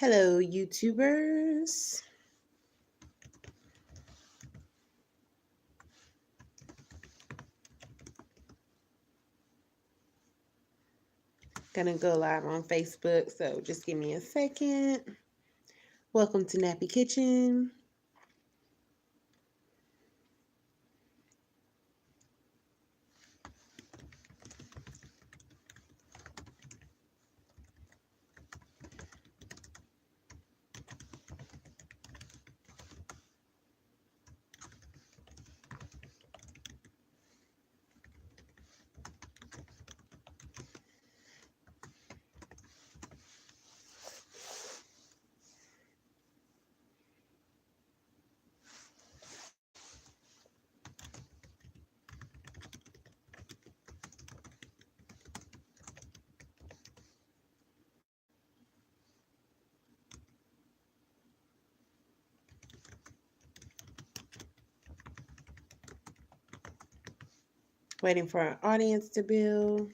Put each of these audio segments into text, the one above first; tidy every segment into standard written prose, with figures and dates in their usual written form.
Hello, YouTubers. Gonna go live on Facebook, so just give me a second. Welcome to Nappy Kitchen. Waiting for an audience to build.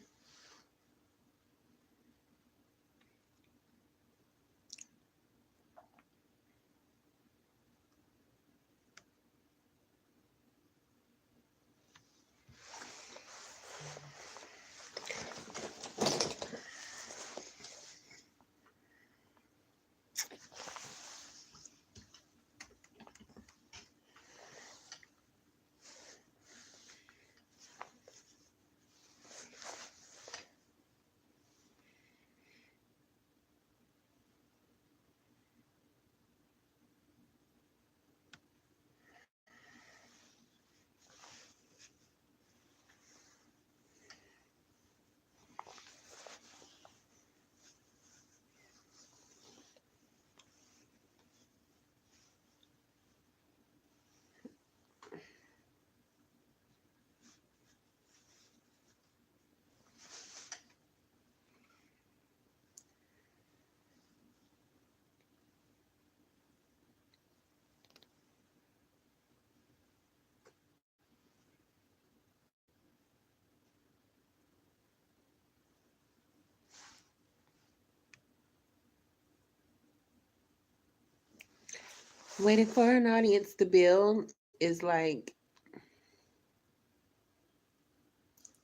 Waiting for an audience to build is like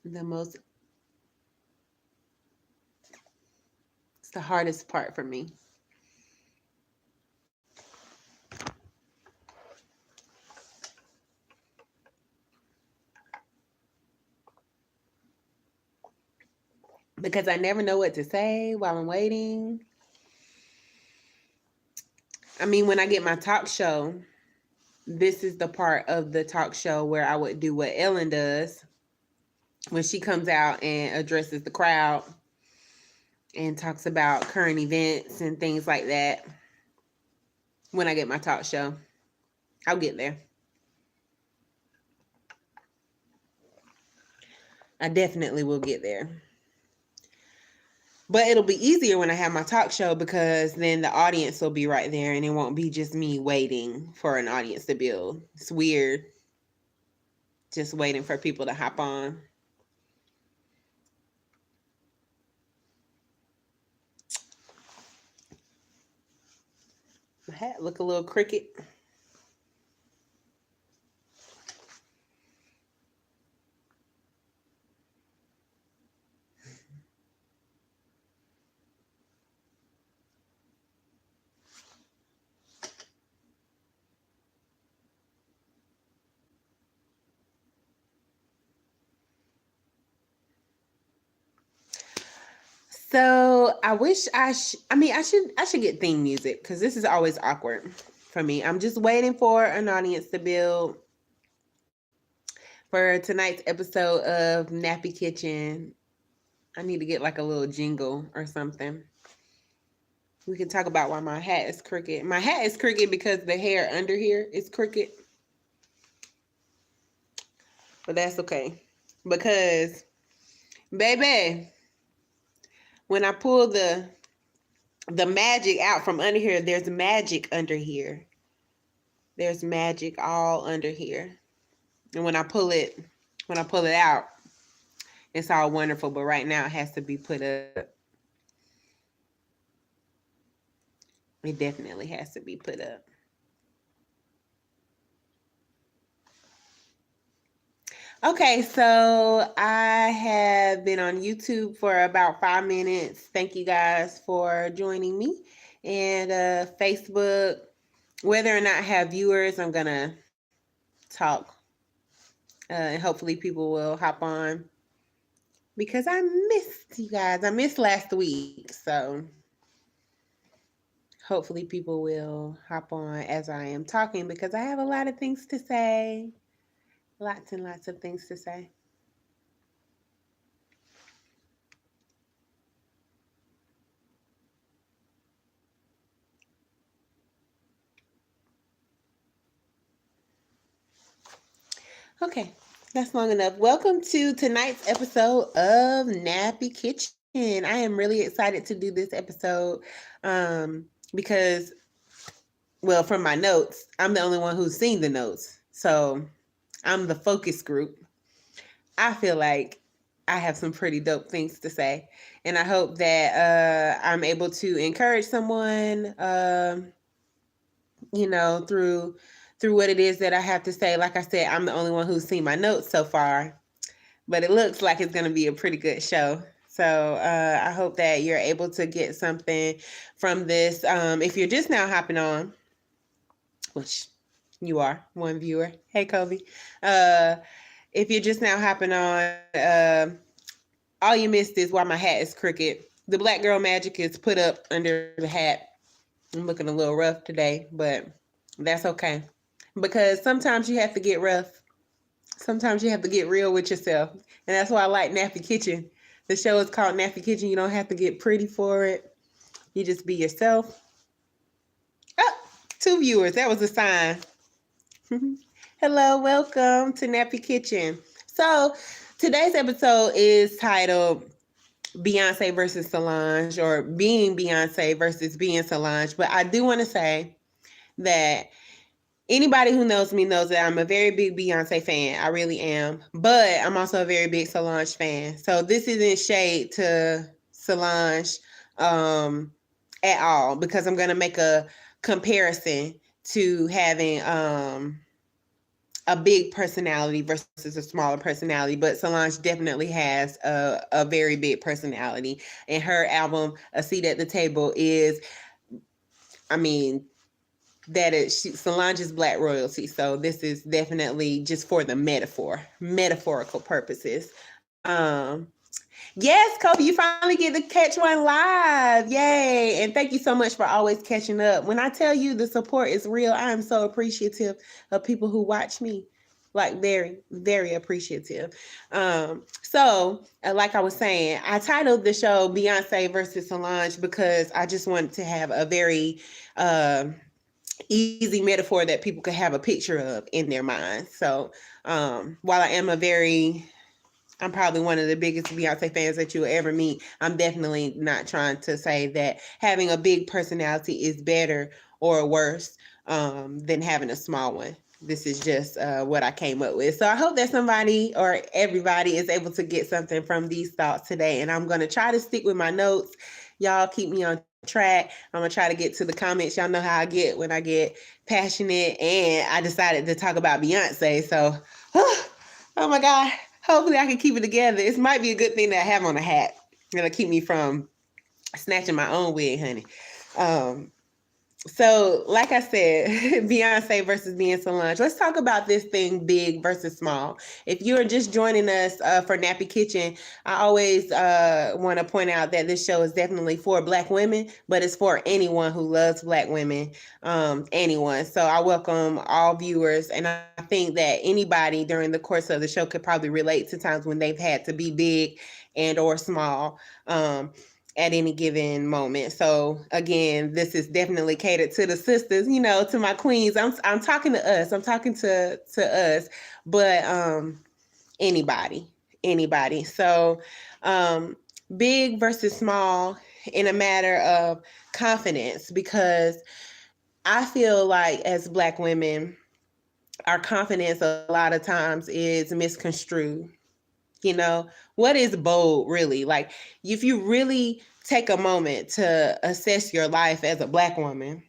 the most, it's the hardest part for me. Because I never know what to say while I'm waiting. I mean, when I get my talk show, this is the part of the talk show where I would do what Ellen does when she comes out and addresses the crowd and talks about current events and things like that. When I get my talk show, I'll get there. I definitely will get there. But it'll be easier when I have my talk show because then the audience will be right there and it won't be just me waiting for an audience to build. It's weird just waiting for people to hop on. My hat look a little crooked. So I wish I should get theme music because this is always awkward for me. I'm just waiting for an audience to build for tonight's episode of Nappy Kitchen. I need to get like a little jingle or something. We can talk about why my hat is crooked. My hat is crooked because the hair under here is crooked. But that's okay. Because, baby, when I pull the magic out from under here, there's magic under here. There's magic all under here. And when I pull it out, it's all wonderful. But right now it has to be put up. It definitely has to be put up. Okay, so I have been on YouTube for about 5 minutes. Thank you guys for joining me. And Facebook, whether or not I have viewers, I'm going to talk. And hopefully people will hop on because I missed you guys. I missed last week. So hopefully people will hop on as I am talking because I have a lot of things to say. Lots and lots of things to say. Okay, that's long enough. Welcome to tonight's episode of Nappy Kitchen. I am really excited to do this episode because, well, from my notes, I'm the only one who's seen the notes. So I'm the focus group. I feel like I have some pretty dope things to say. And I hope that I'm able to encourage someone, through what it is that I have to say. Like I said, I'm the only one who's seen my notes so far, but it looks like it's going to be a pretty good show. So I hope that you're able to get something from this. If you're just now hopping on, which you are, one viewer. Hey, Kobe. If you're just now hopping on, all you missed is why my hat is crooked. The Black Girl Magic is put up under the hat. I'm looking a little rough today, but that's okay. Because sometimes you have to get rough. Sometimes you have to get real with yourself. And that's why I like Nappy Kitchen. The show is called Nappy Kitchen. You don't have to get pretty for it. You just be yourself. Oh, 2 viewers. That was a sign. Hello, welcome to Nappy Kitchen. So today's episode is titled Beyonce versus Solange, or being Beyonce versus being Solange. But I do want to say that anybody who knows me knows that I'm a very big Beyonce fan. I really am. But I'm also a very big Solange fan. So this isn't shade to Solange at all, because I'm going to make a comparison to having a big personality versus a smaller personality. But Solange definitely has a very big personality. And her album, A Seat at the Table, is, I mean, Solange is Black royalty. So this is definitely just for the metaphorical purposes. Yes, Kobe, you finally get to catch one live. Yay. And thank you so much for always catching up. When I tell you the support is real, I am so appreciative of people who watch me. Like very, very appreciative. Like I was saying, I titled the show Beyonce versus Solange because I just wanted to have a very easy metaphor that people could have a picture of in their minds. So while I'm probably one of the biggest Beyonce fans that you'll ever meet, I'm definitely not trying to say that having a big personality is better or worse than having a small one. This is just what I came up with. So I hope that somebody or everybody is able to get something from these thoughts today. And I'm going to try to stick with my notes. Y'all keep me on track. I'm going to try to get to the comments. Y'all know how I get when I get passionate. And I decided to talk about Beyonce. So, oh my God. Hopefully I can keep it together. It might be a good thing that I have on a hat. It'll keep me from snatching my own wig, honey. So, like I said, Beyonce versus being Solange. Let's talk about this thing, big versus small. If you're just joining us for Nappy Kitchen, I always want to point out that this show is definitely for Black women, but it's for anyone who loves Black women, anyone. So I welcome all viewers, and I think that anybody during the course of the show could probably relate to times when they've had to be big and or small. At any given moment. So again, this is definitely catered to the sisters, to my queens. I'm talking to us. I'm talking to us, but anybody. So big versus small in a matter of confidence, because I feel like as Black women, our confidence a lot of times is misconstrued. You know, what is bold really? Like, if you really take a moment to assess your life as a Black woman,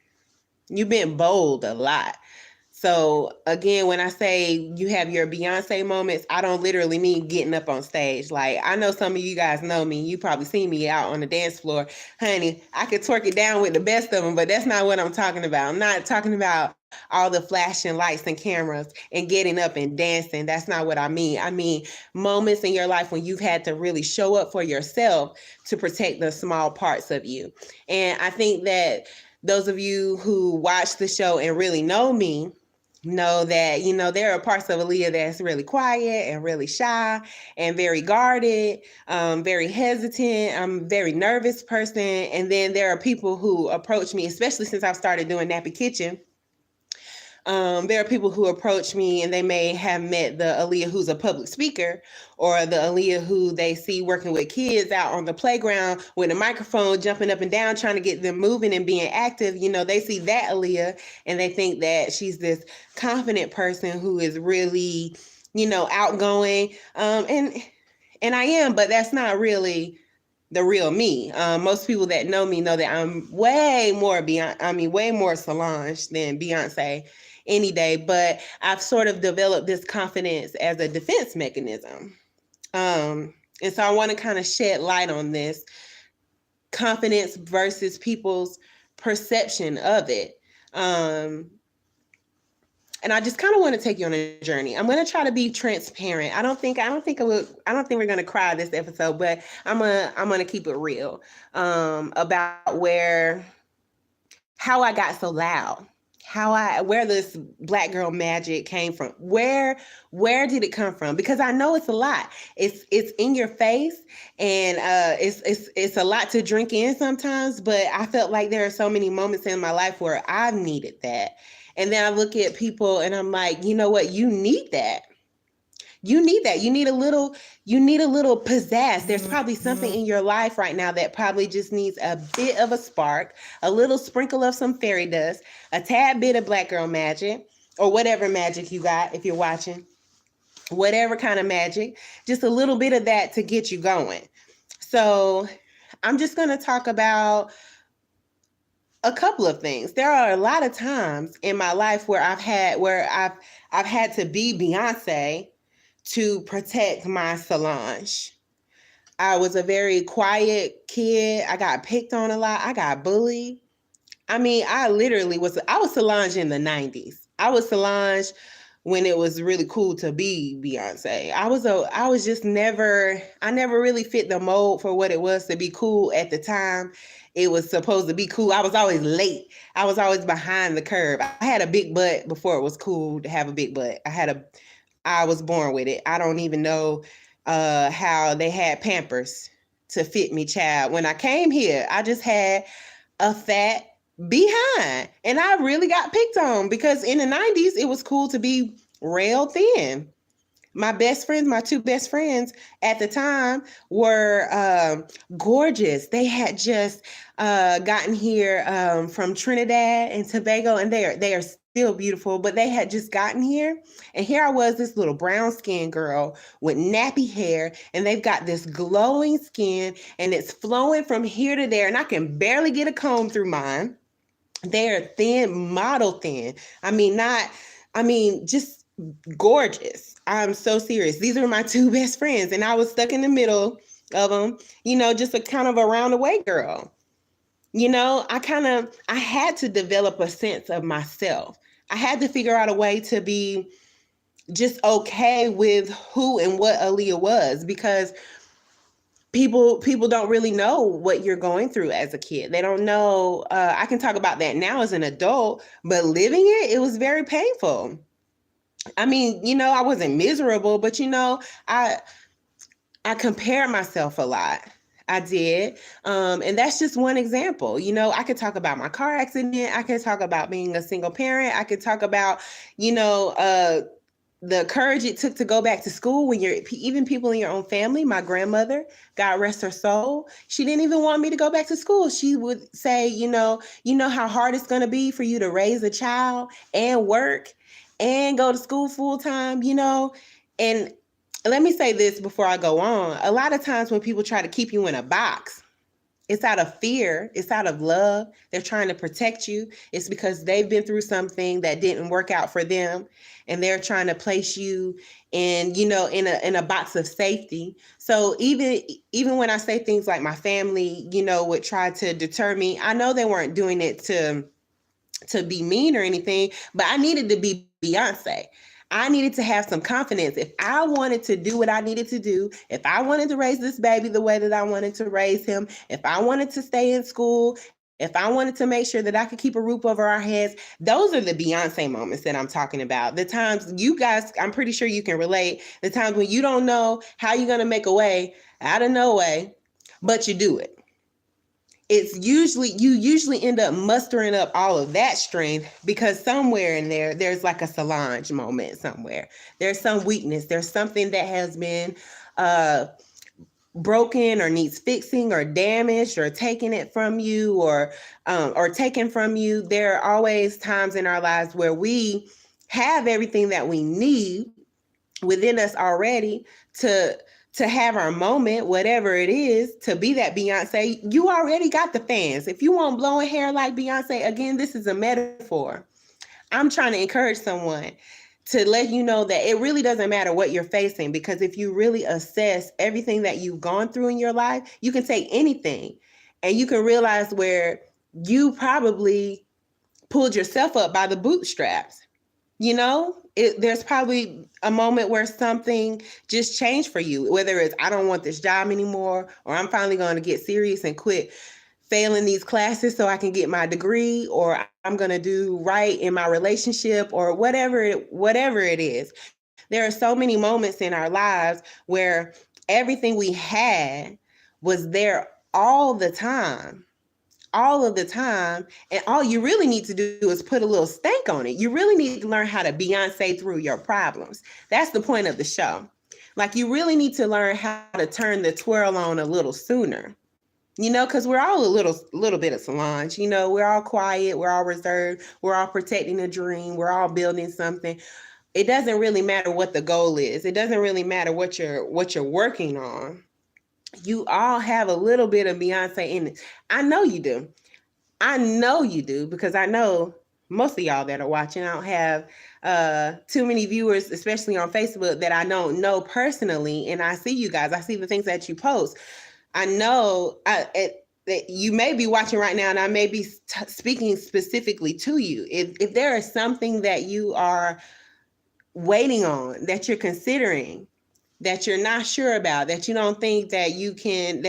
you've been bold a lot. So again, when I say you have your Beyonce moments, I don't literally mean getting up on stage. Like, I know some of you guys know me. You probably seen me out on the dance floor. Honey, I could twerk it down with the best of them, but that's not what I'm talking about. I'm not talking about all the flashing lights and cameras and getting up and dancing. That's not what I mean. I mean moments in your life when you've had to really show up for yourself to protect the small parts of you. And I think that those of you who watch the show and really know that, you know, there are parts of Aaliyah that's really quiet and really shy and very guarded, very hesitant. I'm a very nervous person. And then there are people who approach me, especially since I've started doing Nappy Kitchen. There are people who approach me and they may have met the Aaliyah who's a public speaker, or the Aaliyah who they see working with kids out on the playground with a microphone, jumping up and down, trying to get them moving and being active. You know, they see that Aaliyah and they think that she's this confident person who is really, you know, outgoing. And I am, but that's not really the real me. Most people that know me know that I'm way more way more Solange than Beyonce any day. But I've sort of developed this confidence as a defense mechanism. And so I want to kind of shed light on this confidence versus people's perception of it. And I just kind of want to take you on a journey. I'm going to try to be transparent. I don't think we're going to cry this episode, but I'm going to keep it real about how I got so loud, where this Black girl magic came from. Where did it come from? Because I know it's a lot. It's in your face, and it's a lot to drink in sometimes. But I felt like there are so many moments in my life where I've needed that. And then I look at people and I'm like, you know what? You need that. You need that. You need a little pizzazz. There's probably something in your life right now that probably just needs a bit of a spark, a little sprinkle of some fairy dust, a tad bit of Black girl magic, or whatever magic you got if you're watching, whatever kind of magic, just a little bit of that to get you going. So I'm just going to talk about a couple of things. There are a lot of times in my life where I've had to be Beyonce to protect my Solange. I was a very quiet kid. I got picked on a lot. I got bullied. I mean, I was Solange in the 90s. I was Solange when it was really cool to be Beyonce. I never really fit the mold for what it was to be cool at the time. It was supposed to be cool. I was always late. I was always behind the curve. I had a big butt before it was cool to have a big butt. I was born with it. I don't even know how they had Pampers to fit me, child. When I came here, I just had a fat behind, and I really got picked on because in the 90s, it was cool to be rail thin. My two best friends at the time were gorgeous. They had just gotten here from Trinidad and Tobago, and they are still beautiful, but they had just gotten here. And here I was, this little brown skinned girl with nappy hair, and they've got this glowing skin, and it's flowing from here to there, and I can barely get a comb through mine. They're thin, model thin. Just gorgeous. I'm so serious. These are my two best friends, and I was stuck in the middle of them, you know, just a kind of a roundaway girl. You know, I had to develop a sense of myself. I had to figure out a way to be just okay with who and what Aaliyah was, because people don't really know what you're going through as a kid. They don't know. I can talk about that now as an adult, but living it was very painful. I mean, you know, I wasn't miserable, but, you know, I compared myself a lot. I did. And that's just one example. You know, I could talk about my car accident. I could talk about being a single parent. I could talk about, you know, the courage it took to go back to school when even people in your own family. My grandmother, God rest her soul, she didn't even want me to go back to school. She would say, you know how hard it's going to be for you to raise a child and work and go to school full time, you know, and let me say this before I go on. A lot of times when people try to keep you in a box, it's out of fear. It's out of love. They're trying to protect you. It's because they've been through something that didn't work out for them, and they're trying to place you in, in a box of safety. So even when I say things like my family, would try to deter me, I know they weren't doing it to be mean or anything, but I needed to be Beyonce. I needed to have some confidence. If I wanted to do what I needed to do, if I wanted to raise this baby the way that I wanted to raise him, if I wanted to stay in school, if I wanted to make sure that I could keep a roof over our heads, those are the Beyonce moments that I'm talking about. The times you guys, I'm pretty sure you can relate, the times when you don't know how you're going to make a way out of no way, but you do it. You usually end up mustering up all of that strength because somewhere in there's like a Solange moment somewhere. There's some weakness. There's something that has been broken or needs fixing or damaged or taken it from you or taken from you. There are always times in our lives where we have everything that we need within us already to have our moment, whatever it is, to be that Beyonce. You already got the fans. If you want blowing hair like Beyonce, again, this is a metaphor. I'm trying to encourage someone to let you know that it really doesn't matter what you're facing, because if you really assess everything that you've gone through in your life, you can take anything and you can realize where you probably pulled yourself up by the bootstraps. There's probably a moment where something just changed for you, whether it's I don't want this job anymore, or I'm finally going to get serious and quit failing these classes so I can get my degree, or I'm going to do right in my relationship, or whatever it is. There are so many moments in our lives where everything we had was there all the time. All of the time, and all you really need to do is put a little stank on it. You really need to learn how to Beyonce through your problems. That's the point of the show. Like, you really need to learn how to turn the twirl on a little sooner, because we're all a little bit of Solange. We're all quiet, we're all reserved, we're all protecting a dream, we're all building something. It doesn't really matter what the goal is. It doesn't really matter what you're working on. You all have a little bit of Beyonce in it. I know you do. Because I know most of y'all that are watching, I don't have too many viewers, especially on Facebook, that I don't know personally. And I see you guys. I see the things that you post. I know that you may be watching right now, and I may be speaking specifically to you. If there is something that you are waiting on, that you're considering, that you're not sure about, that you don't think that you can,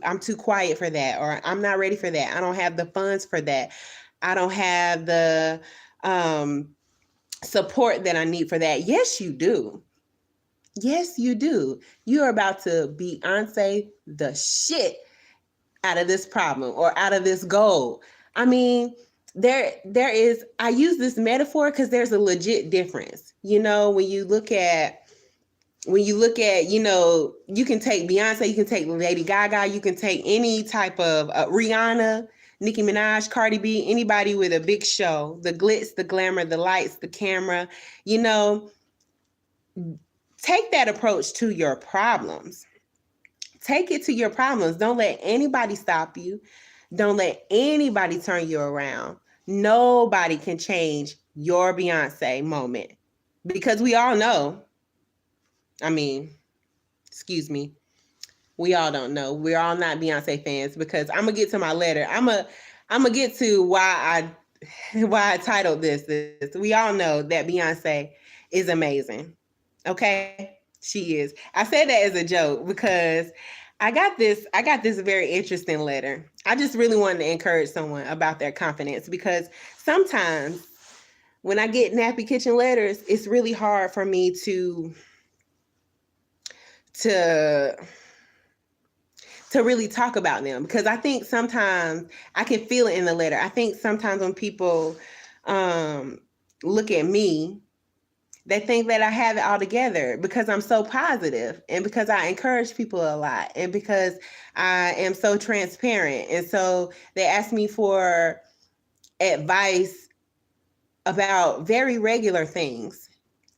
I'm too quiet for that, or I'm not ready for that, I don't have the funds for that, I don't have the support that I need for that. Yes, you do. Yes, you do. You're about to Beyonce the shit out of this problem or out of this goal. I mean, there is, I use this metaphor because there's a legit difference. When you look at, you can take Beyonce, you can take Lady Gaga, you can take any type of Rihanna, Nicki Minaj, Cardi B, anybody with a big show, the glitz, the glamour, the lights, the camera, take that approach to your problems. Take it to your problems. Don't let anybody stop you. Don't let anybody turn you around. Nobody can change your Beyonce moment, because we all know. I mean, excuse me. We all don't know. We're all not Beyonce fans, because I'm gonna get to my letter. I'm gonna get to why I titled this. We all know that Beyonce is amazing. Okay, she is. I said that as a joke because I got this very interesting letter. I just really wanted to encourage someone about their confidence, because sometimes when I get Nappy Kitchen letters, it's really hard for me to really talk about them, because I think sometimes I can feel it in the letter. I think sometimes when people look at me, they think that I have it all together because I'm so positive, and because I encourage people a lot, and because I am so transparent. And so they ask me for advice about very regular things.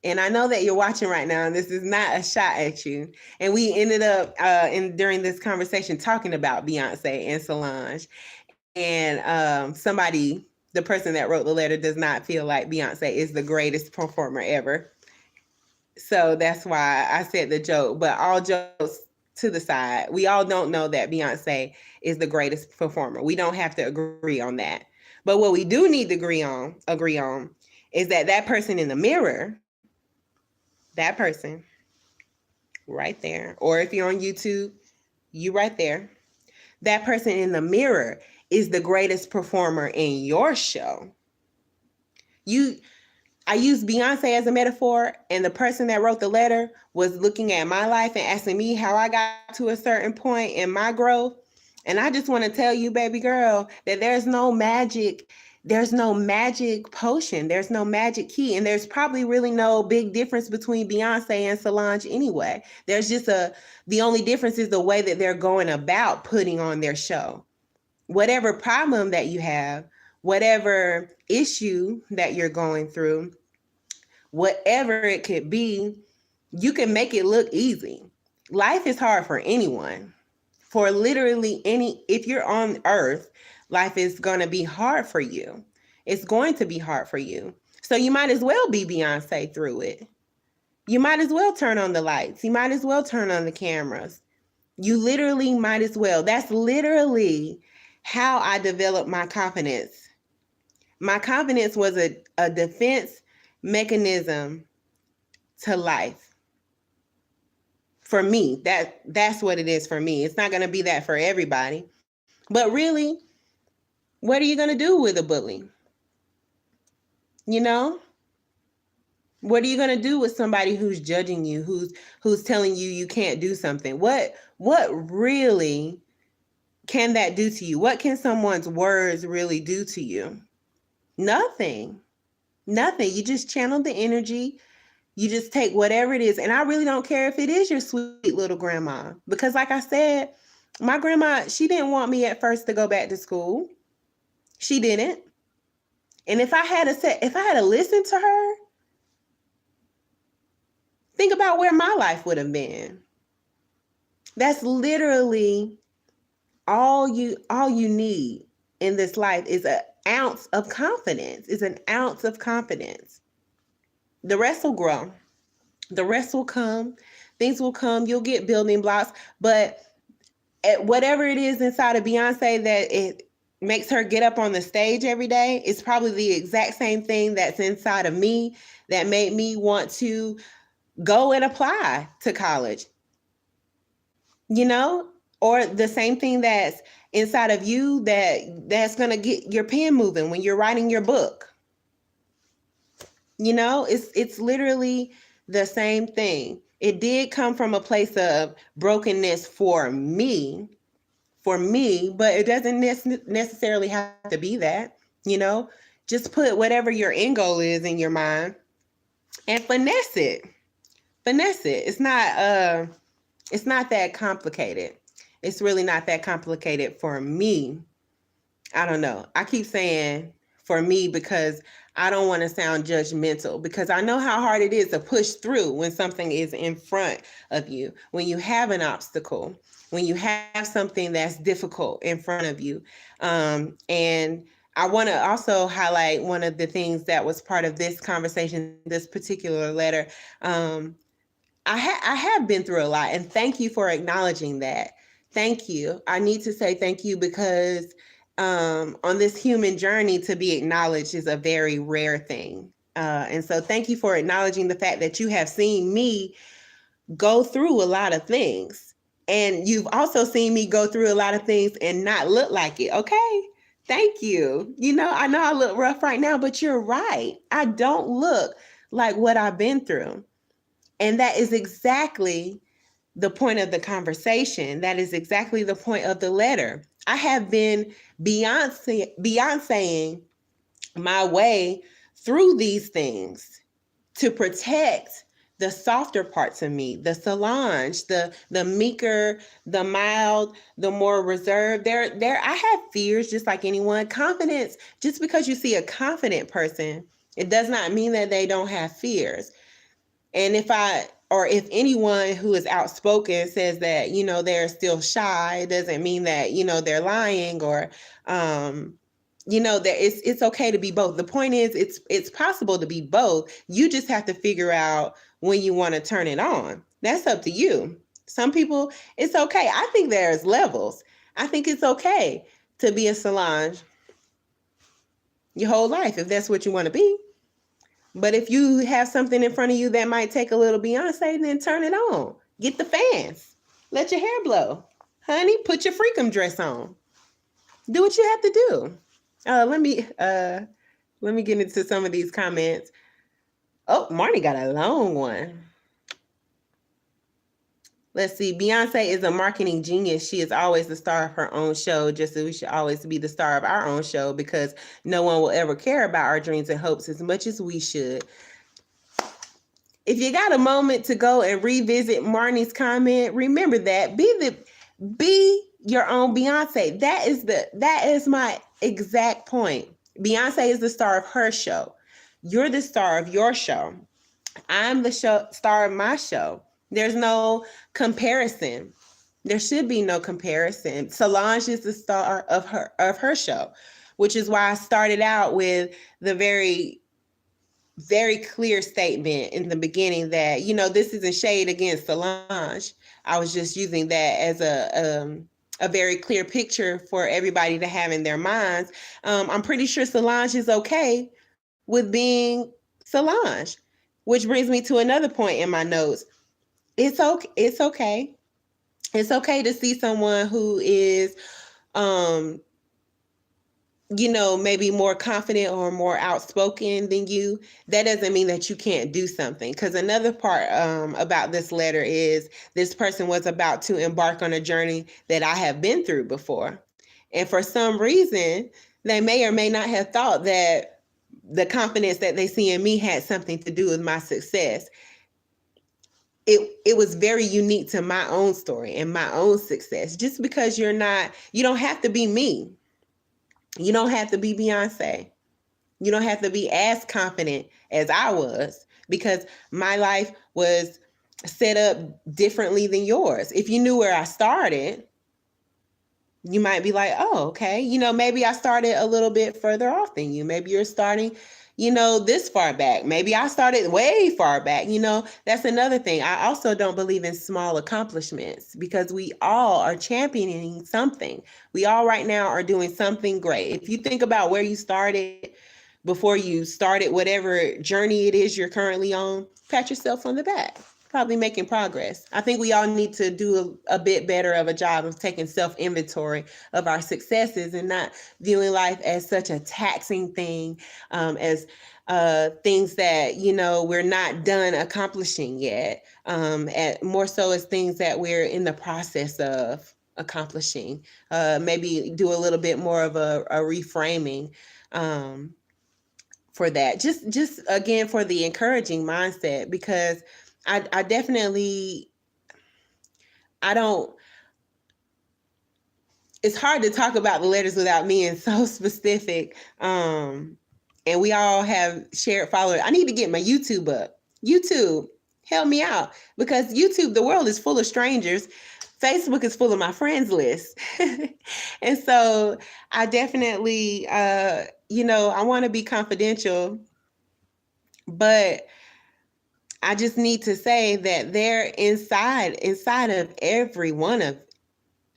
And I know that you're watching right now, and this is not a shot at you. And we ended up during this conversation talking about Beyonce and Solange. And somebody, the person that wrote the letter, does not feel like Beyonce is the greatest performer ever. So that's why I said the joke. But all jokes to the side, we all don't know that Beyonce is the greatest performer. We don't have to agree on that. But what we do need to agree on is that that person in the mirror, that person right there, or if you're on YouTube, you right there, that person in the mirror is the greatest performer in your show. I use Beyonce as a metaphor, and the person that wrote the letter was looking at my life and asking me how I got to a certain point in my growth. And I just want to tell you, baby girl, that there's no magic potion. There's no magic key. And there's probably really no big difference between Beyonce and Solange anyway. There's just the only difference is the way that they're going about putting on their show. Whatever problem that you have, whatever issue that you're going through, whatever it could be, you can make it look easy. Life is hard for anyone. For literally if you're on earth, life is going to be hard for you. It's going to be hard for you. So you might as well be Beyonce through it. You might as well turn on the lights. You might as well turn on the cameras. You literally might as well. That's literally how I developed my confidence. My confidence was a defense mechanism to life. For me, that's what it is for me. It's not going to be that for everybody. But really, what are you going to do with a bully? You know? What are you going to do with somebody who's judging you, who's telling you can't do something? What really can that do to you? What can someone's words really do to you? Nothing. You just channel the energy. You just take whatever it is. And I really don't care if it is your sweet little grandma. Because like I said, my grandma, she didn't want me at first to go back to school. She didn't. And if I had to listen to her, think about where my life would have been. That's literally all you need in this life is an ounce of confidence. The rest will grow. The rest will come. Things will come. You'll get building blocks. But at whatever it is inside of Beyonce that it makes her get up on the stage every day, it's probably the exact same thing that's inside of me that made me want to go and apply to college. You know? Or the same thing that's inside of you that's going to get your pen moving when you're writing your book. You know, it's literally the same thing. It did come from a place of brokenness for me, but it doesn't necessarily have to be that, you know. Just put whatever your end goal is in your mind and finesse it. It's not that complicated. It's really not that complicated for me. I don't know. I keep saying for me because I don't want to sound judgmental, because I know how hard it is to push through when something is in front of you, when you have an obstacle, when you have something that's difficult in front of you. And I want to also highlight one of the things that was part of this conversation, this particular letter. I have been through a lot, and thank you for acknowledging that. Thank you. I need to say thank you because on this human journey, to be acknowledged is a very rare thing. And so thank you for acknowledging the fact that you have seen me go through a lot of things. And you've also seen me go through a lot of things and not look like it. Okay. Thank you. You know I look rough right now, but you're right. I don't look like what I've been through. And that is exactly the point of the conversation. That is exactly the point of the letter. I have been Beyonceing my way through these things to protect the softer parts of me, the Solange, the meeker, the mild, the more reserved. I have fears just like anyone. Confidence, just because you see a confident person, it does not mean that they don't have fears. And if anyone who is outspoken says that, they're still shy, it doesn't mean that, they're lying, or, that it's okay to be both. The point is, it's possible to be both. You just have to figure out when you want to turn it on. That's up to you. Some people, it's okay. I think there's levels. I think it's okay to be a Solange your whole life if that's what you want to be. But if you have something in front of you that might take a little Beyonce, then turn it on. Get the fans. Let your hair blow. Honey, put your freakum dress on. Do what you have to do. Let me get into some of these comments. Oh, Marnie got a long one. Let's see. Beyonce is a marketing genius. She is always the star of her own show, just as we should always be the star of our own show, because no one will ever care about our dreams and hopes as much as we should. If you got a moment to go and revisit Marnie's comment, remember that. Be your own Beyonce. That is my exact point. Beyonce is the star of her show. You're the star of your show. I'm the star of my show. There's no comparison. There should be no comparison. Solange is the star of her show, which is why I started out with the very, very clear statement in the beginning that, this isn't shade against Solange. I was just using that as a very clear picture for everybody to have in their minds. I'm pretty sure Solange is okay with being Solange, which brings me to another point in my notes. It's okay. It's okay. It's okay to see someone who is, maybe more confident or more outspoken than you. That doesn't mean that you can't do something. Because another part about this letter is this person was about to embark on a journey that I have been through before. And for some reason, they may or may not have thought that the confidence that they see in me had something to do with my success. It was very unique to my own story and my own success. Just because you don't have to be me. You don't have to be Beyonce. You don't have to be as confident as I was, because my life was set up differently than yours. If you knew where I started, you might be like, oh, okay. Maybe I started a little bit further off than you. Maybe you're starting, this far back. Maybe I started way far back. That's another thing. I also don't believe in small accomplishments, because we all are championing something. We all right now are doing something great. If you think about where you started before you started whatever journey it is you're currently on, pat yourself on the back. Probably making progress. I think we all need to do a bit better of a job of taking self-inventory of our successes and not viewing life as such a taxing thing, as things that, we're not done accomplishing yet, more so as things that we're in the process of accomplishing. Maybe do a little bit more of a reframing for that. Just again, for the encouraging mindset, because I definitely, it's hard to talk about the letters without being so specific. And we all have shared followers. I need to get my YouTube up. YouTube, help me out, because YouTube, the world is full of strangers. Facebook is full of my friends list. And so I definitely, I want to be confidential, but I just need to say that there inside of every one of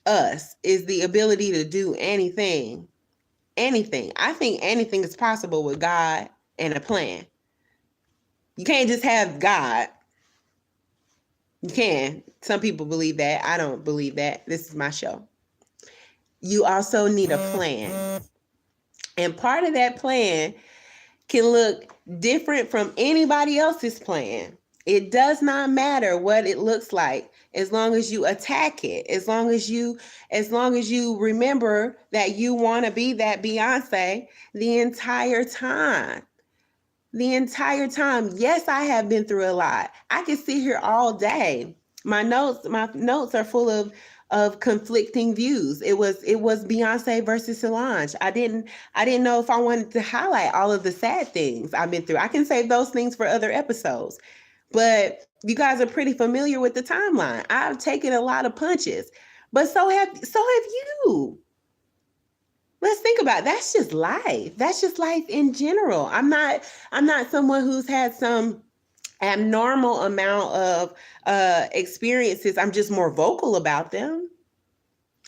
us is the ability to do anything. Anything. I think anything is possible with God and a plan. You can't just have God. You can. Some people believe that. I don't believe that. This is my show. You also need a plan. And part of that plan can look different from anybody else's plan. It does not matter what it looks like, as long as you attack it, as long as you remember that you want to be that Beyonce the entire time. The entire time. Yes, I have been through a lot. I can sit here all day. My notes are full of conflicting views. It was Beyonce versus Solange. I didn't know if I wanted to highlight all of the sad things I've been through. I can save those things for other episodes. but you guys are pretty familiar with the timeline. I've taken a lot of punches, but so have you. Let's think about it. That's just life. That's just life in general. I'm not someone who's had some abnormal amount of experiences. I'm just more vocal about them.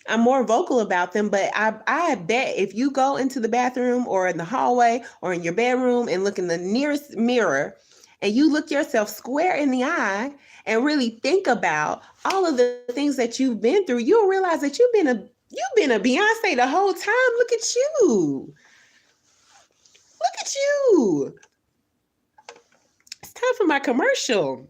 I'm more vocal about them, but I bet if you go into the bathroom or in the hallway or in your bedroom and look in the nearest mirror and you look yourself square in the eye and really think about all of the things that you've been through, you'll realize that you've been a Beyonce the whole time. Look at you. Look at you. It's time for my commercial.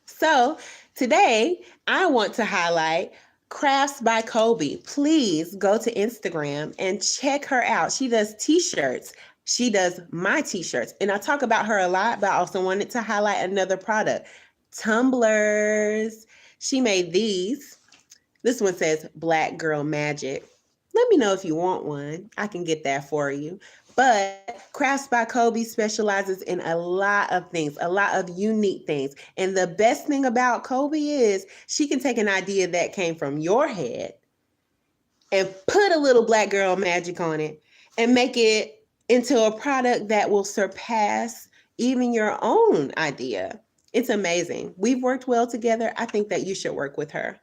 So today I want to highlight Crafts by Kobe. Please go to Instagram and check her out. She does t-shirts. She does my t-shirts. And I talk about her a lot, but I also wanted to highlight another product. Tumblers. She made these. This one says Black Girl Magic. Let me know if you want one. I can get that for you. But Crafts by Kobe specializes in a lot of things, a lot of unique things. And the best thing about Kobe is she can take an idea that came from your head and put a little Black girl magic on it and make it into a product that will surpass even your own idea. It's amazing. We've worked well together. I think that you should work with her.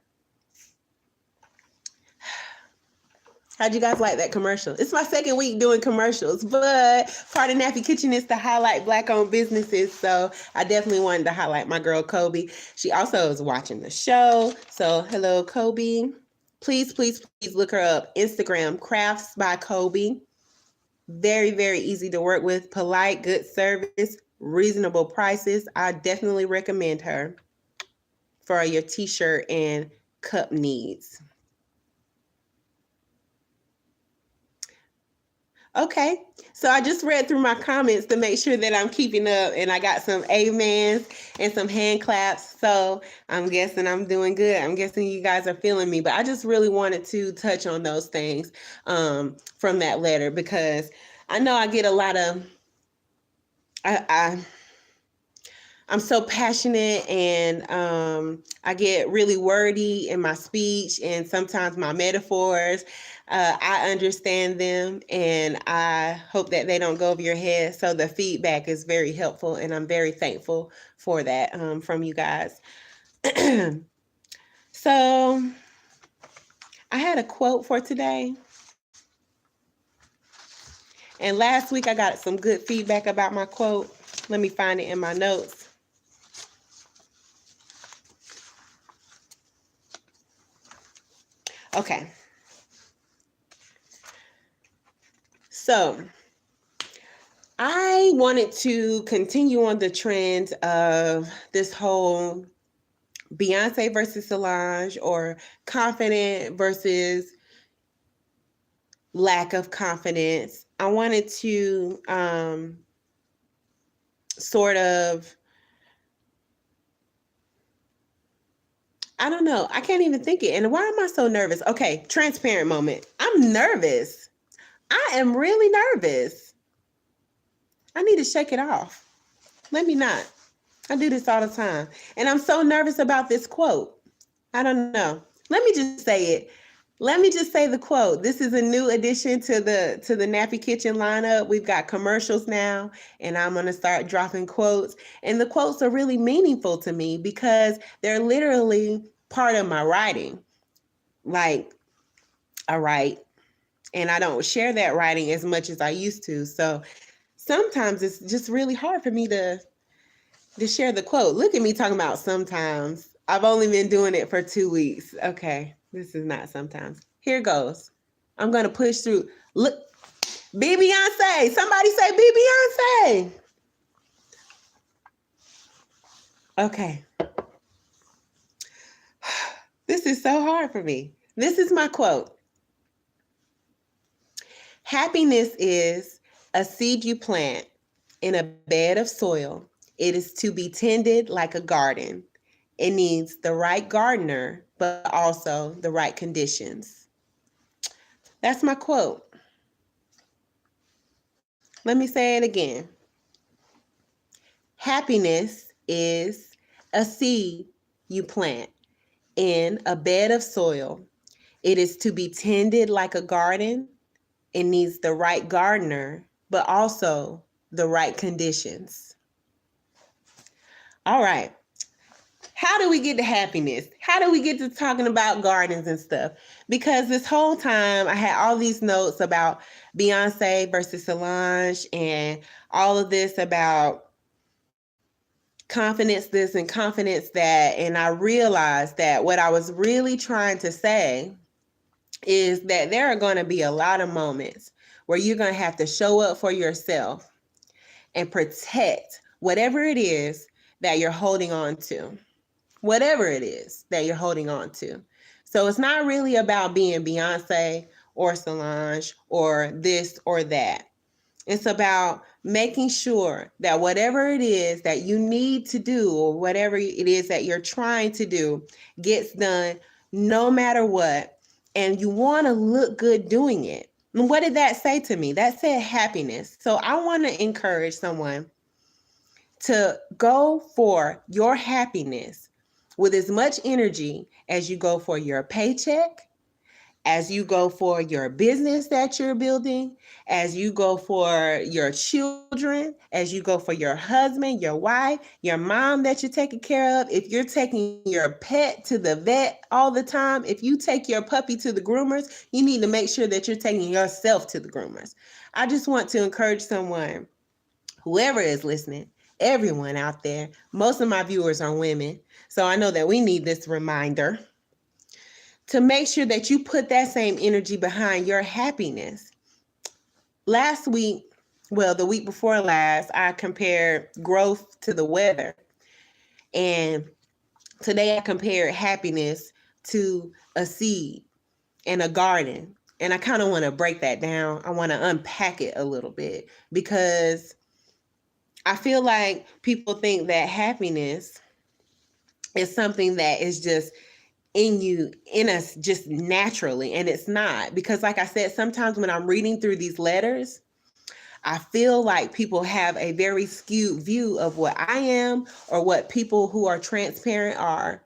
How'd you guys like that commercial? It's my second week doing commercials, but part of Nappy Kitchen is to highlight Black-owned businesses. So I definitely wanted to highlight my girl, Kobe. She also is watching the show. So hello, Kobe. Please, please, please look her up. Instagram, Crafts by Kobe. Very, very easy to work with. Polite, good service, reasonable prices. I definitely recommend her for your t-shirt and cup needs. Okay, so I just read through my comments to make sure that I'm keeping up, and I got some amens and some hand claps. So I'm guessing I'm doing good. I'm guessing you guys are feeling me, but I just really wanted to touch on those things from that letter, because I know I get a lot of, I'm so passionate, and I get really wordy in my speech and sometimes my metaphors. I understand them, and I hope that they don't go over your head. So the feedback is very helpful, and I'm very thankful for that from you guys. So I had a quote for today. And last week I got some good feedback about my quote. Let me find it in my notes. Okay. So I wanted to continue on the trend of this whole Beyonce versus Solange, or confident versus lack of confidence. I wanted to sort of, I don't know. I can't even think it. And why am I so nervous? Okay, transparent moment. I'm nervous. I am really nervous. I need to shake it off. Let me not. I do this all the time. And I'm so nervous about this quote. I don't know. Let me just say it. Let me just say the quote. This is a new addition to the Nappy Kitchen lineup. We've got commercials now, and I'm going to start dropping quotes. And the quotes are really meaningful to me because they're literally part of my writing. Like, I write, and I don't share that writing as much as I used to. So sometimes it's just really hard for me to share the quote. Look at me talking about sometimes. I've only been doing it for 2 weeks. Okay, this is not sometimes. Here goes. I'm going to push through. Look, be Beyonce. Somebody say be Beyonce. Okay. This is so hard for me. This is my quote. Happiness is a seed you plant in a bed of soil. It is to be tended like a garden. It needs the right gardener, but also the right conditions. That's my quote. Let me say it again. Happiness is a seed you plant in a bed of soil. It is to be tended like a garden. It needs the right gardener, but also the right conditions. All right. How do we get to happiness? How do we get to talking about gardens and stuff? Because this whole time I had all these notes about Beyonce versus Solange and all of this about confidence this and confidence that. And I realized that what I was really trying to say is that there are going to be a lot of moments where you're going to have to show up for yourself and protect whatever it is that you're holding on to. Whatever it is that you're holding on to. So it's not really about being Beyonce or Solange or this or that. It's about making sure that whatever it is that you need to do or whatever it is that you're trying to do gets done no matter what. And you want to look good doing it. And what did that say to me? That said happiness. So I want to encourage someone to go for your happiness with as much energy as you go for your paycheck, as you go for your business that you're building, as you go for your children, as you go for your husband, your wife, your mom that you're taking care of. If you're taking your pet to the vet all the time, if you take your puppy to the groomers, you need to make sure that you're taking yourself to the groomers. I just want to encourage someone, whoever is listening, everyone out there. Most of my viewers are women, so I know that we need this reminder to make sure that you put that same energy behind your happiness. Last week, well, the week before last, I compared growth to the weather. And today I compared happiness to a seed and a garden. And I kind of want to break that down. I want to unpack it a little bit because I feel like people think that happiness is something that is just in us just naturally, and it's not. Because like I said, sometimes when I'm reading through these letters, I feel like people have a very skewed view of what I am or what people who are transparent are.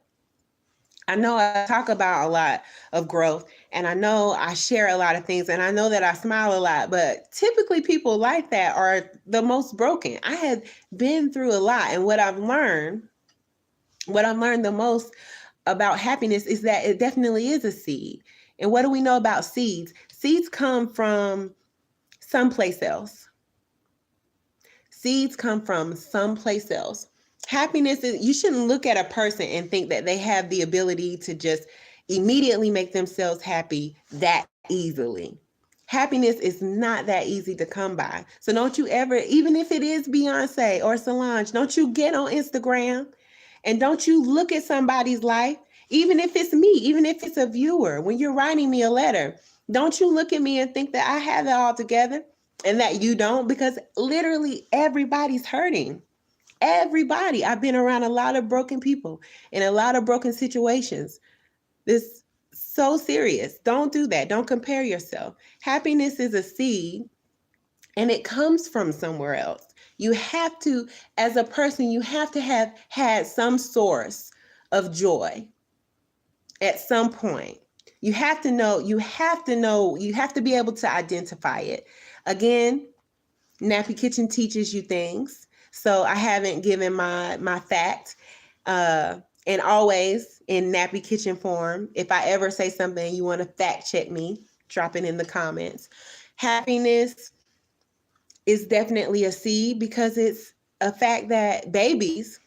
I know I talk about a lot of growth, and I know I share a lot of things, and I know that I smile a lot, but typically people like that are the most broken. I have been through a lot, and what I've learned the most about happiness is that it definitely is a seed. And what do we know about seeds? Seeds come from someplace else. Seeds come from someplace else. Happiness is, you shouldn't look at a person and think that they have the ability to just immediately make themselves happy that easily. Happiness is not that easy to come by. So don't you ever, even if it is Beyonce or Solange, don't you get on Instagram and don't you look at somebody's life, even if it's me, even if it's a viewer, when you're writing me a letter, don't you look at me and think that I have it all together and that you don't, because literally everybody's hurting. Everybody. I've been around a lot of broken people in a lot of broken situations. This so serious. Don't do that. Don't compare yourself. Happiness is a seed and it comes from somewhere else. You have to, as a person, you have to have had some source of joy at some point. You have to know, you have to be able to identify it. Again, Nappy Kitchen teaches you things. So I haven't given my fact. And always in Nappy Kitchen form, if I ever say something you want to fact check me, drop it in the comments. Happiness is definitely a seed because it's a fact that babies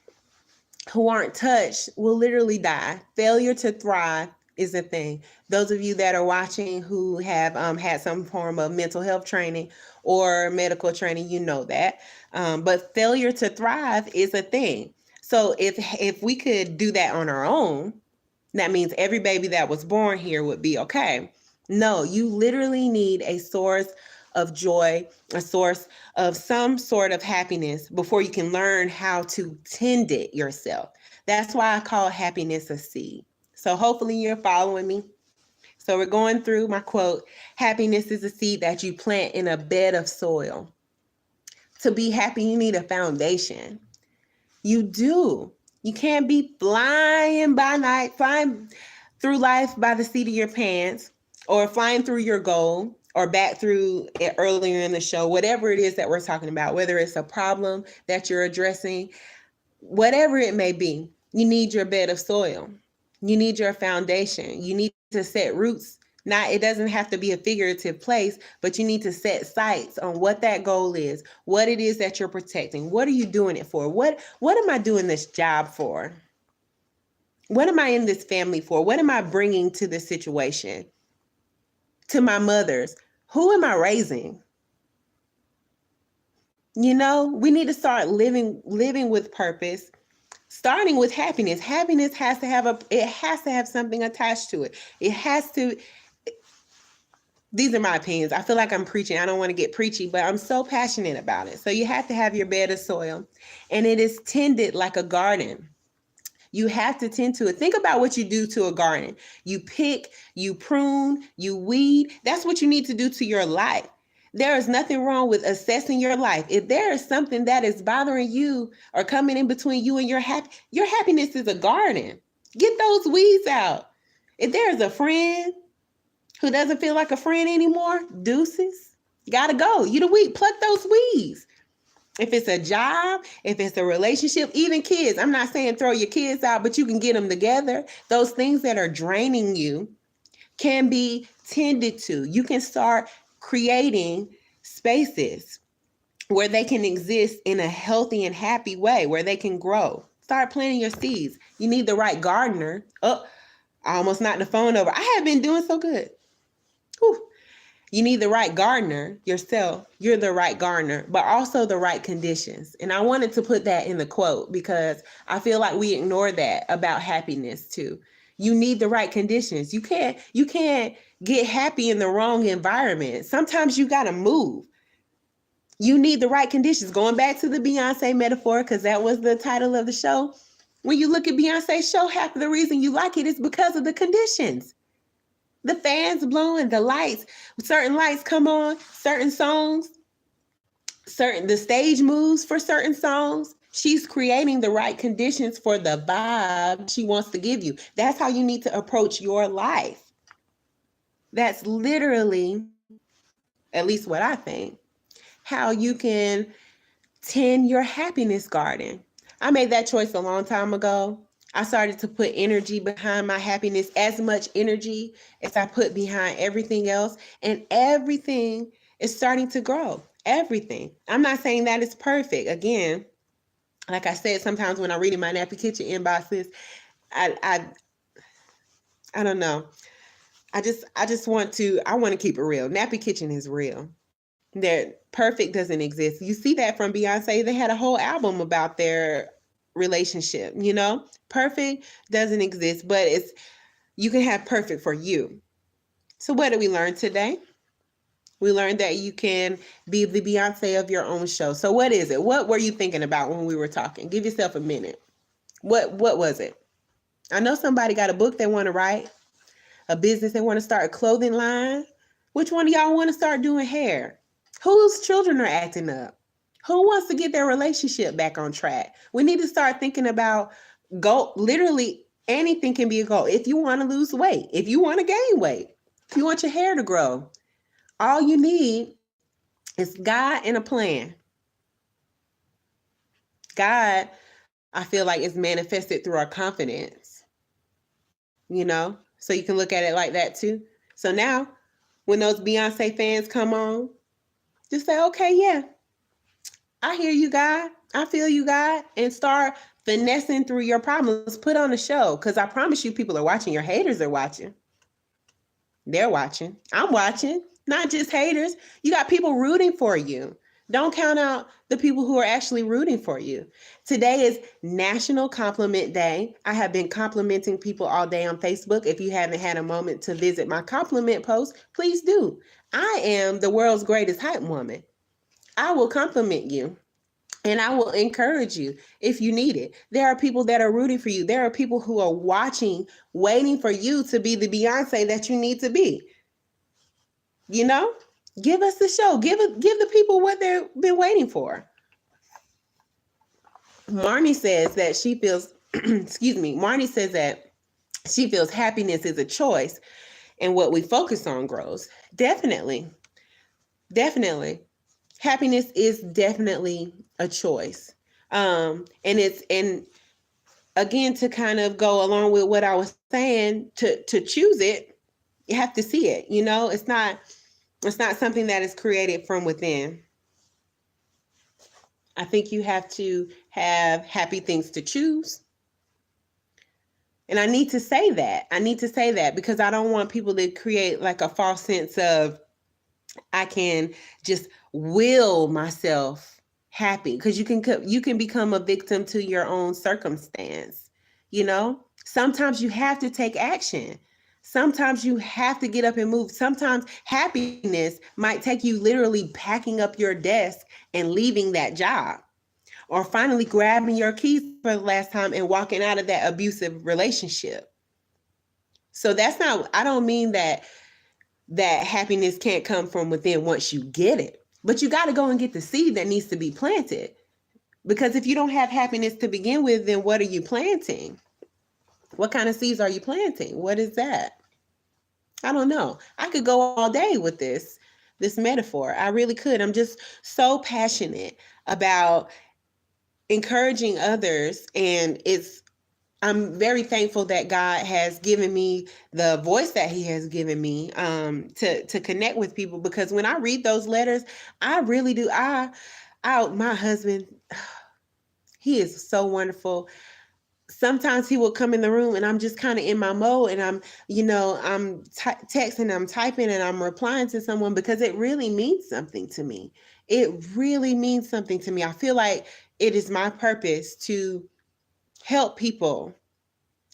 who aren't touched will literally die. Failure to thrive is a thing. Those of you that are watching who have had some form of mental health training or medical training, you know that. But failure to thrive is a thing. So if we could do that on our own, that means every baby that was born here would be okay. No, you literally need a source of joy, a source of some sort of happiness before you can learn how to tend it yourself. That's why I call happiness a seed. So hopefully you're following me. So we're going through my quote. Happiness is a seed that you plant in a bed of soil. To be happy, you need a foundation. You do. You can't be flying by night, flying through life by the seat of your pants, or flying through your goal, or back through it earlier in the show, whatever it is that we're talking about, whether it's a problem that you're addressing, whatever it may be, you need your bed of soil. You need your foundation. You need to set roots. Not, it doesn't have to be a figurative place, but you need to set sights on what that goal is, what it is that you're protecting. What are you doing it for? What am I doing this job for? What am I in this family for? What am I bringing to this situation? To my mothers, who am I raising? You know, we need to start living with purpose, starting with happiness. Happiness has to have something attached to it. It has to. These are my opinions. I feel like I'm preaching. I don't want to get preachy, but I'm so passionate about it. So you have to have your bed of soil, and it is tended like a garden. You have to tend to it. Think about what you do to a garden. You pick, you prune, you weed. That's what you need to do to your life. There is nothing wrong with assessing your life. If there is something that is bothering you or coming in between you and your happiness is a garden. Get those weeds out. If there is a friend who doesn't feel like a friend anymore, deuces, gotta go. You the weed, pluck those weeds. If it's a job, if it's a relationship, even kids, I'm not saying throw your kids out, but you can get them together. Those things that are draining you can be tended to. You can start creating spaces where they can exist in a healthy and happy way, where they can grow. Start planting your seeds. You need the right gardener. Oh, I almost knocked the phone over. I have been doing so good. Whew. You need the right gardener yourself. You're the right gardener, but also the right conditions. And I wanted to put that in the quote because I feel like we ignore that about happiness too. You need the right conditions. You can't get happy in the wrong environment. Sometimes you got to move. You need the right conditions. Going back to the Beyonce metaphor, because that was the title of the show. When you look at Beyonce's show, half of the reason you like it is because of the conditions. The fans blowing, the lights, certain lights come on, certain songs, the stage moves for certain songs. She's creating the right conditions for the vibe she wants to give you. That's how you need to approach your life. That's literally, at least what I think, how you can tend your happiness garden. I made that choice a long time ago. I started to put energy behind my happiness, as much energy as I put behind everything else. And everything is starting to grow. Everything. I'm not saying that it's perfect. Again, like I said, sometimes when I read in my Nappy Kitchen inboxes, I don't know. I want to keep it real. Nappy Kitchen is real. That perfect doesn't exist. You see that from Beyonce. They had a whole album about their relationship, you know? Perfect doesn't exist, but you can have perfect for you. So what did we learn today? We learned that you can be the Beyonce of your own show. So what is it? What were you thinking about when we were talking? Give yourself a minute. What was it? I know somebody got a book they want to write, a business they want to start, a clothing line. Which one of y'all want to start doing hair? Whose children are acting up? Who wants to get their relationship back on track? We need to start thinking about goal. Literally anything can be a goal. If you want to lose weight, if you want to gain weight, if you want your hair to grow, all you need is God and a plan. God, I feel like, is manifested through our confidence, you know? So you can look at it like that too. So now when those Beyonce fans come on, just say, okay, yeah, I hear you, God. I feel you, God. And start finessing through your problems. Put on a show, because I promise you people are watching. Your haters are watching. They're watching. I'm watching. Not just haters. You got people rooting for you. Don't count out the people who are actually rooting for you. Today is National Compliment Day. I have been complimenting people all day on Facebook. If you haven't had a moment to visit my compliment post, please do. I am the world's greatest hype woman. I will compliment you and I will encourage you if you need it. There are people that are rooting for you. There are people who are watching, waiting for you to be the Beyonce that you need to be. You know, give us the show. Give the people what they've been waiting for. Marnie says that she feels, excuse me, Marnie says that she feels happiness is a choice and what we focus on grows. Definitely. Definitely. Happiness is definitely a choice. And again, to kind of go along with what I was saying, to choose it, you have to see it. It's not something that is created from within. I think you have to have happy things to choose. And I need to say that. I need to say that because I don't want people to create like a false sense of I can just will myself happy, because you can become a victim to your own circumstance. Sometimes you have to take action. Sometimes you have to get up and move. Sometimes happiness might take you literally packing up your desk and leaving that job, or finally grabbing your keys for the last time and walking out of that abusive relationship. So I don't mean that happiness can't come from within once you get it. But you got to go and get the seed that needs to be planted. Because if you don't have happiness to begin with, then what are you planting? What kind of seeds are you planting? What is that? I don't know. I could go all day with this metaphor. I really could. I'm just so passionate about encouraging others, and I'm very thankful that God has given me the voice that He has given me to connect with people. Because when I read those letters, I really do. My husband, he is so wonderful. Sometimes he will come in the room and I'm just kind of in my mode, and I'm texting, I'm typing, and I'm replying to someone because it really means something to me. It really means something to me. I feel like it is my purpose to help people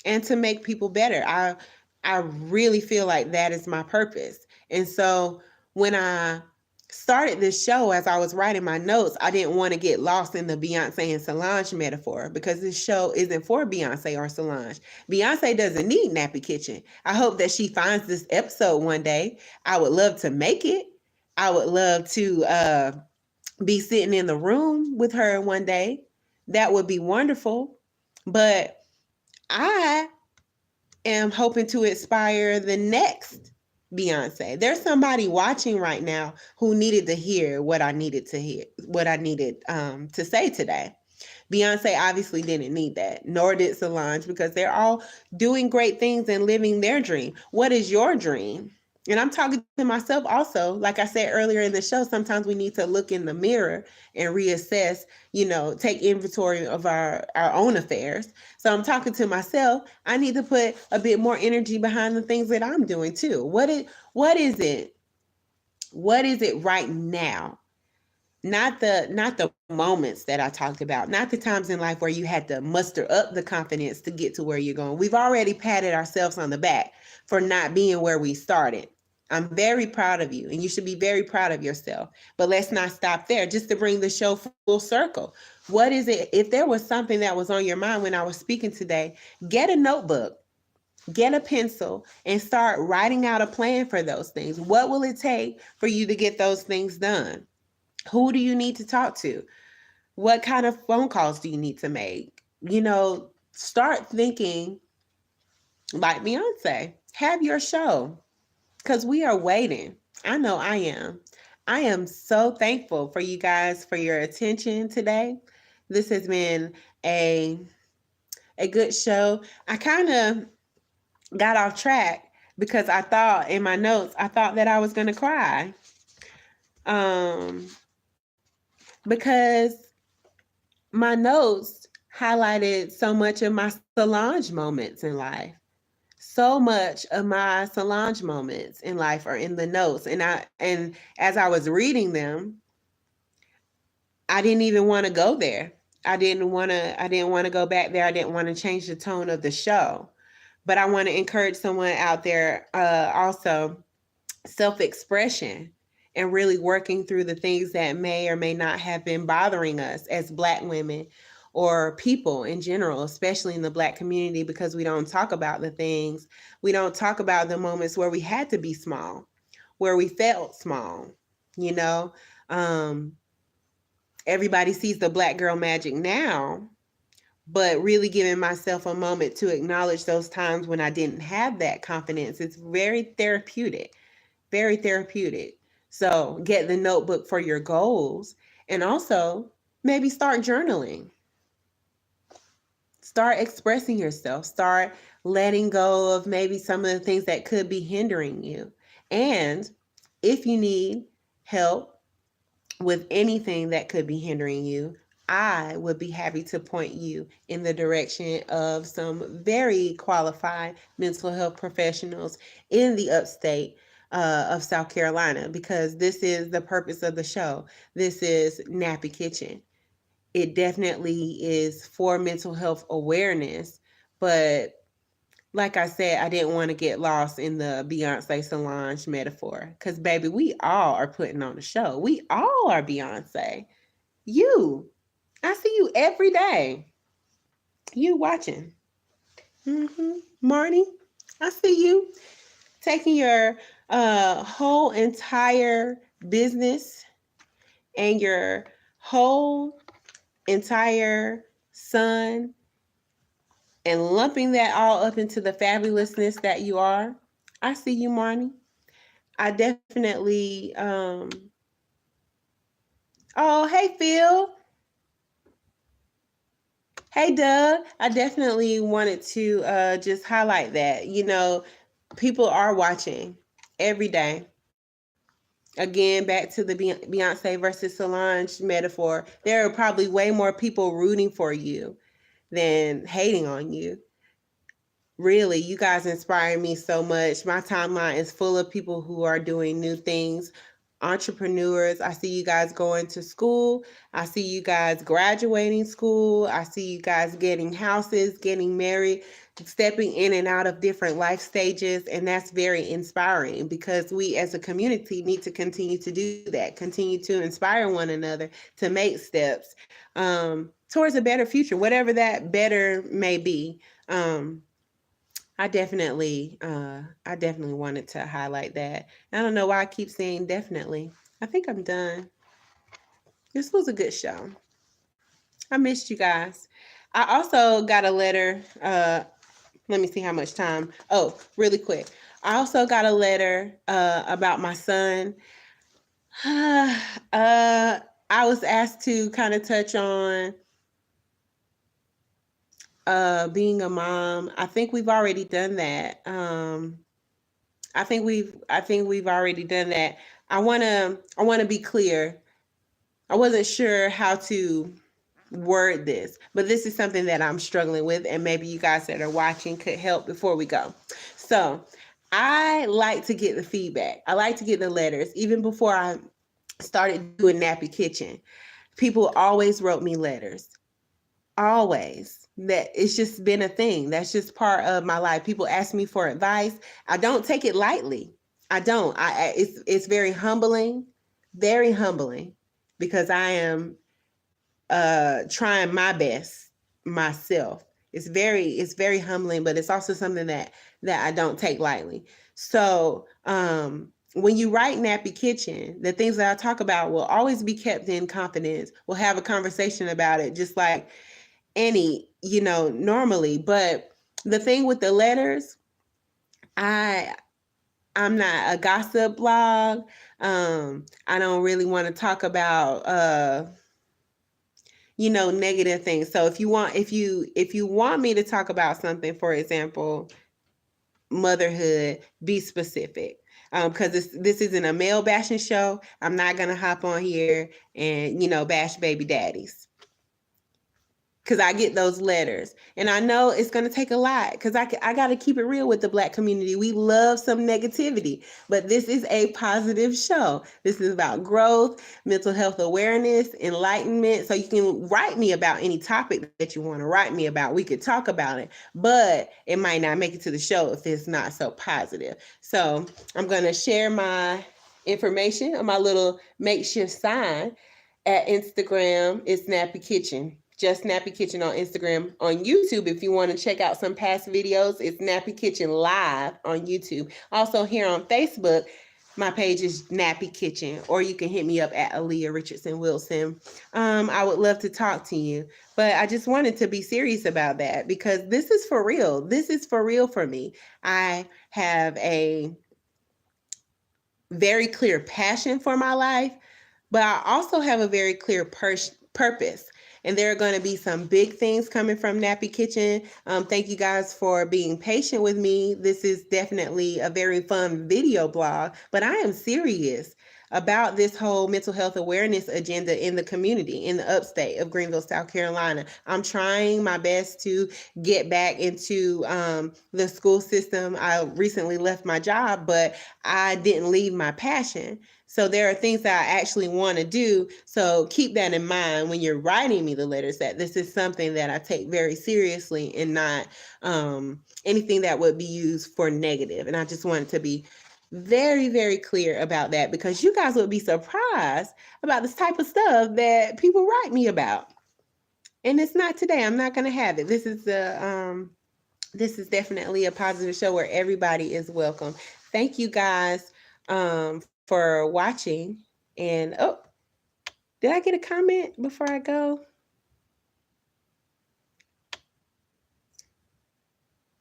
and to make people better. I really feel like that is my purpose. And so when I started this show, as I was writing my notes, I didn't want to get lost in the Beyonce and Solange metaphor, because this show isn't for Beyonce or Solange. Beyonce doesn't need Nappy Kitchen. I hope that she finds this episode one day. I would love to make it. I would love to be sitting in the room with her one day. That would be wonderful. But I am hoping to inspire the next Beyonce. There's somebody watching right now who needed to hear what I needed to hear, what I needed to say today. Beyonce obviously didn't need that, nor did Solange, because they're all doing great things and living their dream. What is your dream? And I'm talking to myself also. Like I said earlier in the show, sometimes we need to look in the mirror and reassess, take inventory of our own affairs. So I'm talking to myself. I need to put a bit more energy behind the things that I'm doing too. What is it? What is it right now? Not the moments that I talked about, not the times in life where you had to muster up the confidence to get to where you're going. We've already patted ourselves on the back for not being where we started. I'm very proud of you, and you should be very proud of yourself. But let's not stop there. Just to bring the show full circle, what is it? If there was something that was on your mind when I was speaking today, get a notebook, get a pencil, and start writing out a plan for those things. What will it take for you to get those things done? Who do you need to talk to? What kind of phone calls do you need to make? Start thinking like Beyonce. Have your show, because we are waiting. I know I am. I am so thankful for you guys for your attention today. This has been a good show. I kind of got off track because I thought in my notes, I thought that I was going to cry. Because my notes highlighted so much of my Solange moments in life. So much of my Solange moments in life are in the notes. And as I was reading them, I didn't even want to go there. I didn't want to go back there. I didn't want to change the tone of the show. But I want to encourage someone out there also, self-expression and really working through the things that may or may not have been bothering us as Black women or people in general, especially in the Black community, because we don't talk about the things, we don't talk about the moments where we had to be small, where we felt small. Everybody sees the Black girl magic now, but really giving myself a moment to acknowledge those times when I didn't have that confidence. It's very therapeutic, very therapeutic. So get the notebook for your goals, and also maybe start journaling. Start expressing yourself. Start letting go of maybe some of the things that could be hindering you. And if you need help with anything that could be hindering you, I would be happy to point you in the direction of some very qualified mental health professionals in the upstate of South Carolina, because this is the purpose of the show. This is Nappy Kitchen. It definitely is for mental health awareness, but like I said, I didn't want to get lost in the Beyonce Solange metaphor, because baby, we all are putting on a show. We all are Beyonce. You, I see you every day. You watching. Marnie, I see you taking your whole entire business and your whole entire son and lumping that all up into the fabulousness that you are. I see you, Marnie. I definitely, oh, hey, Phil. Hey, Doug. I definitely wanted to just highlight that. You know, people are watching every day. Again, back to the Beyonce versus Solange metaphor. There are probably way more people rooting for you than hating on you. Really, you guys inspire me so much. My timeline is full of people who are doing new things, entrepreneurs. I see you guys going to school. I see you guys graduating school. I see you guys getting houses, getting married, stepping in and out of different life stages. And that's very inspiring, because we as a community need to continue to do that, continue to inspire one another to make steps towards a better future, whatever that better may be. I definitely wanted to highlight that. I don't know why I keep saying definitely. I think I'm done. This was a good show. I missed you guys. I also got a letter. Let me see how much time. Oh, really quick. I also got a letter about my son. I was asked to kind of touch on being a mom. I think we've already done that. I think we've already done that. I wanna be clear. I wasn't sure how to word this, but this is something that I'm struggling with, and maybe you guys that are watching could help before we go. So I like to get the feedback. I like to get the letters. Even before I started doing Nappy Kitchen, people always wrote me letters. Always. That it's just been a thing. That's just part of my life. People ask me for advice. I don't take it lightly. I don't. It's very humbling, because I am trying my best myself. It's very humbling, but it's also something that I don't take lightly. So when you write Nappy Kitchen, the things that I talk about will always be kept in confidence. We'll have a conversation about it, just like any, normally. But the thing with the letters, I'm not a gossip blog. I don't really want to talk about negative things. So if you want me to talk about something, for example, motherhood, be specific. Because this isn't a male bashing show. I'm not gonna hop on here and bash baby daddies, because I get those letters, and I know it's going to take a lot, because I got to keep it real with the Black community. We love some negativity, but this is a positive show. This is about growth, mental health awareness, enlightenment. So you can write me about any topic that you want to write me about. We could talk about it, but it might not make it to the show if it's not so positive. So I'm going to share my information on my little makeshift sign at Instagram. It's Nappy Kitchen. Just Nappy Kitchen on Instagram. On YouTube, if you want to check out some past videos, it's Nappy Kitchen Live on YouTube. Also here on Facebook, My page is Nappy Kitchen, or you can hit me up at Aaliyah Richardson Wilson. I would love to talk to you, but I just wanted to be serious about that because this is for real. This is for real for me. I have a very clear passion for my life, but I also have a very clear purpose. And there are going to be some big things coming from Nappy Kitchen. Thank you guys for being patient with me. This is definitely a very fun video blog, but I am serious about this whole mental health awareness agenda in the community in the upstate of Greenville, South Carolina. I'm trying my best to get back into the school system. I recently left my job, but I didn't leave my passion. So there are things that I actually want to do. So keep that in mind when you're writing me the letters, that this is something that I take very seriously and not anything that would be used for negative. And I just wanted to be very, very clear about that because you guys would be surprised about this type of stuff that people write me about. And it's not today. I'm not going to have it. This is definitely a positive show where everybody is welcome. Thank you guys for watching. And oh, did I get a comment before I go?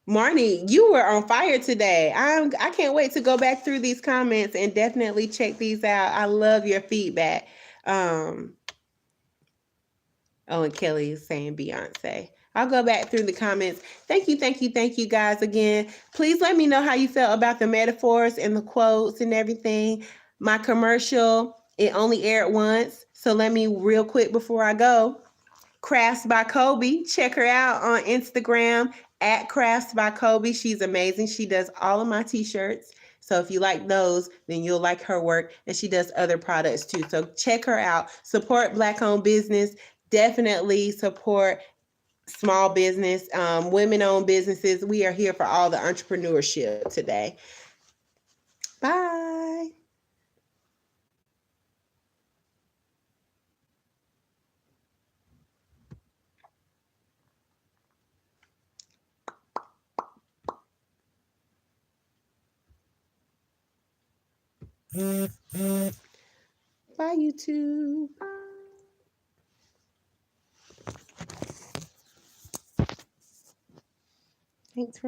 Marnie, you were on fire today. I can't wait to go back through these comments and definitely check these out. I love your feedback. Oh, and Kelly is saying Beyonce. I'll go back through the comments. Thank you guys again. Please let me know how you felt about the metaphors and the quotes and everything. My commercial, it only aired once. So let me real quick before I go. Crafts by Kobe. Check her out on Instagram at Crafts by Kobe. She's amazing. She does all of my t-shirts. So if you like those, then you'll like her work. And she does other products too. So check her out. Support Black-owned business. Definitely support small business, women-owned businesses. We are here for all the entrepreneurship today. Bye. Bye, YouTube. Thanks for